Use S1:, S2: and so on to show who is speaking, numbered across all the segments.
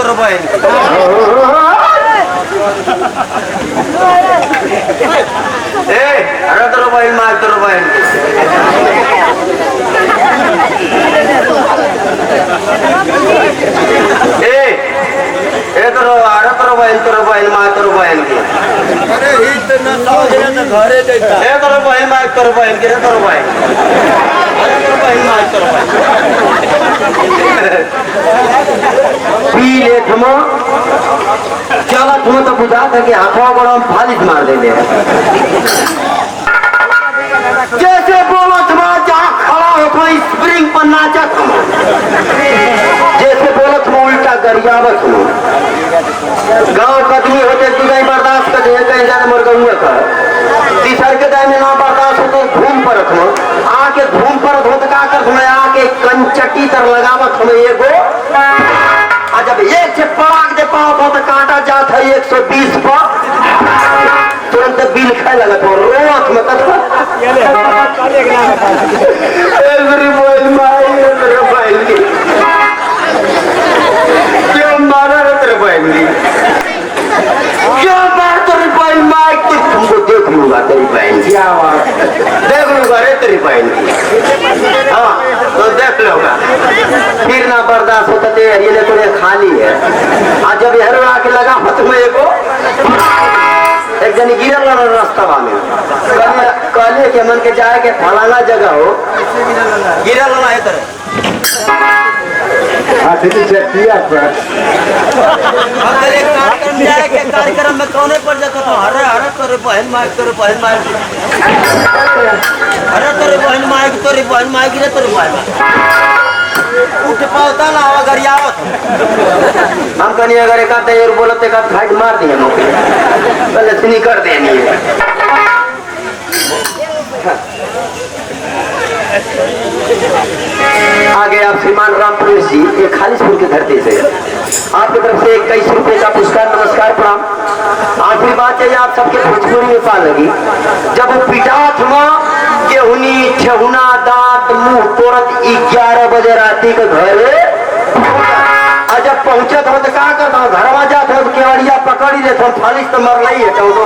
S1: तोर बहन अरे तोर बहन मार तोर बहन तोर बहन मार तोर बहन की अरे हित न समझे न घरे जैसा तोर बहन मार तोर बहन की रे तोर बहन अरे तोर बहन मार तोर बहन पी ले थमो चला तुम तो बुझा था कि हाथों बड़ा हम फालिश मार देंगे जैसे बोलो तुम्हारा जहाँ खड़ा हो तो स्प्रिंग पर नाचा तुम जैसे बोलो तुम उल्टा गरियावत हो गांव कदमी होते तू कहीं बर्दाश्त कर दे कहीं ज्यादा मर गऊंगा कर तीसर के दाय में ना बर्दाश्त होते धूम परत हो आके धूम परत हो तो का कर तुम्हें आके कंचटी तर लगावत हमें एगो जब एक से पराग दे पाओ तो कांटा जात है 120 पर तुरंत बिल खाए लगा तो रोत में कथा एवरी मोबाइल माई तेरे मोबाइल की क्यों मारा रे तेरे मोबाइल की क्यों मार तेरी मोबाइल माई तुमको देख लूंगा तेरी बहन क्या देख लूंगा रे तेरी बहन की हाँ तो देख लोगा फिर ना बर्दाश्त होता थे ये तो खाली है आज जब हर आके लगा मत में एक जन गिरल रास्ता में कहले के मन के जाए के फलाना जगह हो गिरल ना है तरह कार्यक्रम में कौने पर जाता था हरे हरे तोरे बहन माइक तोरे बहन माइक अरे तोरे बहन माइक गिरे तोरे बहन उठ पाता ना अगर आवत हम कहीं अगर एक आते और बोलते एक फाइट मार दिए मौके पहले सुनी कर देनी है आगे आप श्रीमान रामपुर जी ये खालिशपुर की धरती से आपकी तरफ से 21 रुपए का पुरस्कार नमस्कार प्रणाम आखिरी बात है आप सबके भोजपुरी में पा लगी जब पिटाथ मां गेहुनी ठेहुना दांत मुंह तोरत 11 बजे राती के घरे जब पहुंचत हो तो क्या करता हूँ घर जाते हो तो केवड़िया पकड़ी लेते हो फालिश तो मर रही है चौदो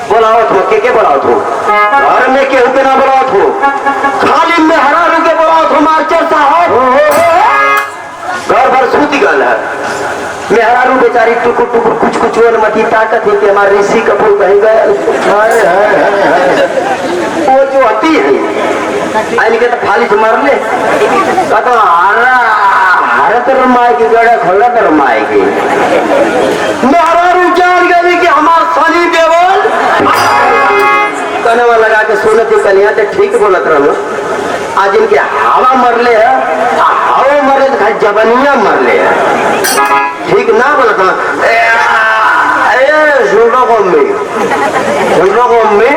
S1: बोलाओ थो के बोलाओ थो घर में केहू के ना बोलाओ थो खाली में हरा के बोलाओ थो मास्टर साहब घर भर सूती गल है मेहरारू बेचारी टुकुर टुकुर कुछ मती ताकत है कि हमारे ऋषि कपूर कहीं गए वो जो होती है आई के तो फालिश मर ले कहता हरा तो रमाएगी गड़ा खोला तो रमाएगी मेहरारू जान गई कि हमारा सनी देवल कनवा लगा के सोने थी कलिया तो ठीक बोलत रहो आज इनके हवा मरले है हवा मरे तो जबनिया मरले है ठीक ना बोलता में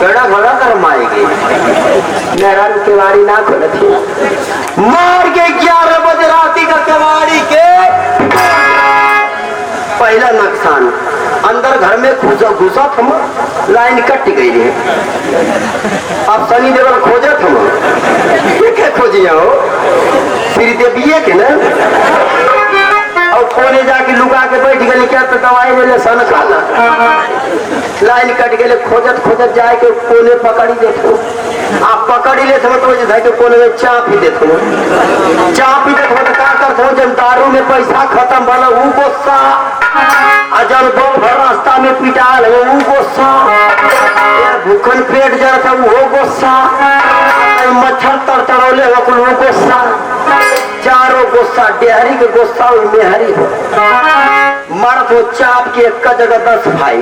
S1: गड़ा घोड़ा कर माएगी मेहरारू केवाड़ी ना खोल थी मार के 11 बजे राती का केवाड़ी के पहला नुकसान अंदर घर में घुसा थम लाइन कट गई है अब सनी देवल खोजे थम क्या खोजिया हो श्रीदेविये के ना और कोने जाके लुका के बैठ गए क्या तो दवाई ले सन खाला लाइन कट गए खोजत जाए के कोने पकड़ी देखो आप पकड़ी ले तो के कोने में चाप ही देखो तो क्या करते हो जब दारू में पैसा खत्म वाला वो गुस्सा जब दो भर रास्ता में पिटाल हो वो गुस्सा भूखन पेट जरा था वो गुस्सा मच्छर तड़तड़ौले हो वो गुस्सा चारों गुस्सा डेहरी के गुस्सा मेहरी हो मर्द हो चाप के एक जगह 10 भाई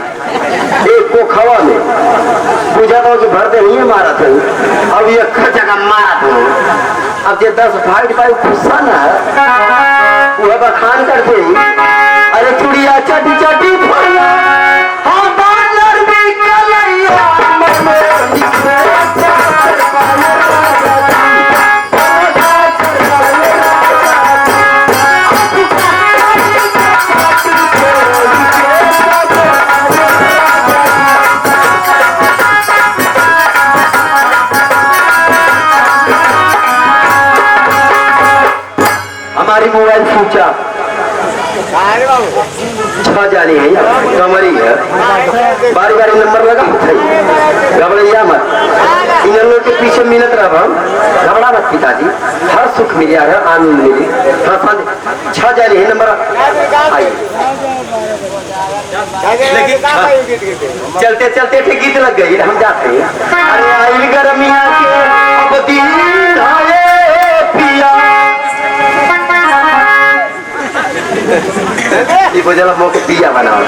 S1: एक पोखवा में पूछा था कि भर दे नहीं मारा था अब एक जगह मारा था अब ये 10 भाई भाई गुस्सा ना वह बखान करते अरे चुड़िया चटी चटी फुला हाँ बानर भी कलैया हमारी मोबाइल स्विच ऑफ छह जानी है कमरी है बारी बारी नंबर लगा घबराइया मत इन लोग के पीछे मिलत रह घबरा मत पिताजी हर सुख मिले है आनंद मिले छह जानी है नंबर आइए चलते चलते थे गीत लग गई हम जाते हैं अरे आई गर्मिया के अब दिन आए पिया ये बजला मोके पिया बनाओ